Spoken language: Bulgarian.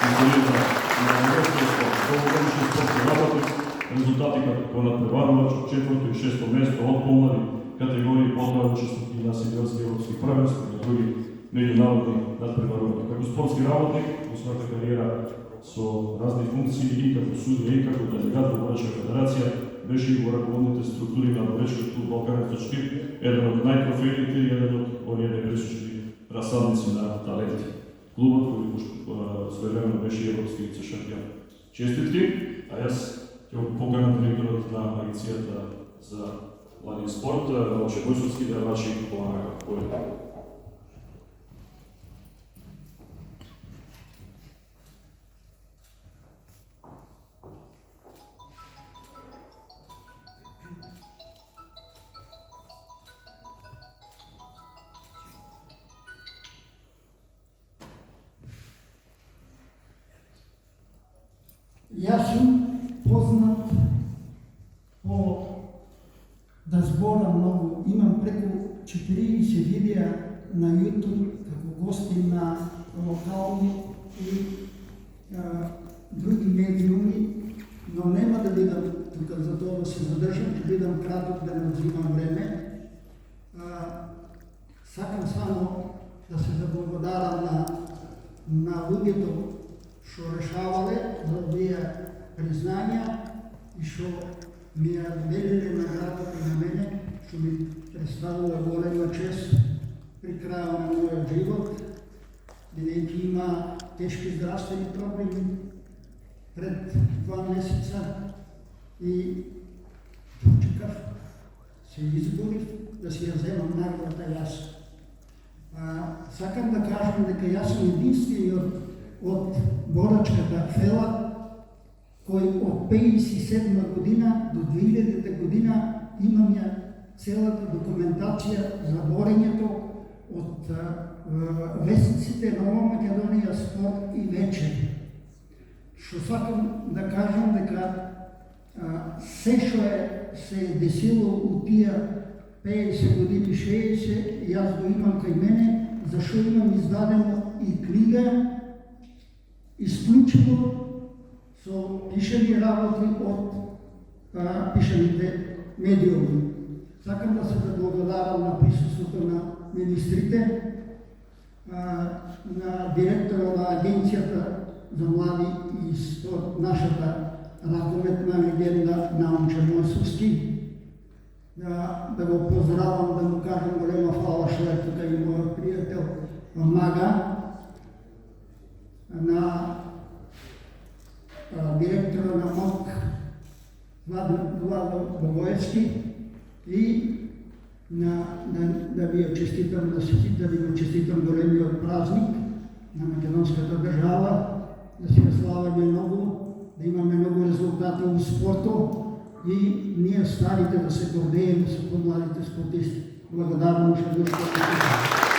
изборите на Европския спорт. Долгогодишен спортски работник, резултати како надпреварувач од 4-то и 6-то место од помлади категории, потоа учесник на сениорски европски првенства и на други меѓународни надпреварувања. Како спортски работник, во својата кариера со разни функции и како судија и како делегат во Боречка федерација, беше и во раководните структури на Боречкиот клуб Балканец Штип, еден од најтрофејните и еден од оние непресушни расадници на таленти. Клубот кој своевремено беше европски вице-шампион. Честитки, а јас ќе го поканам директорот на Агенцијата за млади спорт, Роче Војсовски, да врачи помага. Јас сум познат по да зборам многу. Имам преку 40 видеа на YouTube како гости на локални и други медиуми, но нема да бидам тука за тоа да се задржам, ќе бидам краток да не одзимам време. Сакам само да се заблагодарам на луѓето што решавале за овие признања и што ми ја делиле наградата на мене, што ми представува голема чест при крајот на мојот живот, бидејќи има тешки здравствени проблеми пред 2 месеца и дочекав, се изборив да си ја земам наградата јас. Сакам да кажам дека јас сум единствениот од борачката фела, кој од 57 година до 2000 година имам ја целата документација за борењето од вестниците Нова Македонија, Спорт и Вечер. Што сакам да кажам дека се што се десило у тие 50 години, 60, јас го имам кај мене, зашто имам издадено и книга исклучиво со пишани работи од пишаните медиуми. Сакам да се благодарам на присуството на министрите, на директорот на Агенцијата за млади и спорт, нашата раковетна легенда Наумче Мојсовски, да го поздравам, да му кажам голема фала што е тука и мојот пријател Мага, на директора на МОК Владо Богоевски и да ви честитам, да ви го честитам големиот празник на македонската држава, да си ја славаме многу, да имаме многу резултати у спорту и ние старите да се гордееме со помладите спортисти. Благодарам што дошли.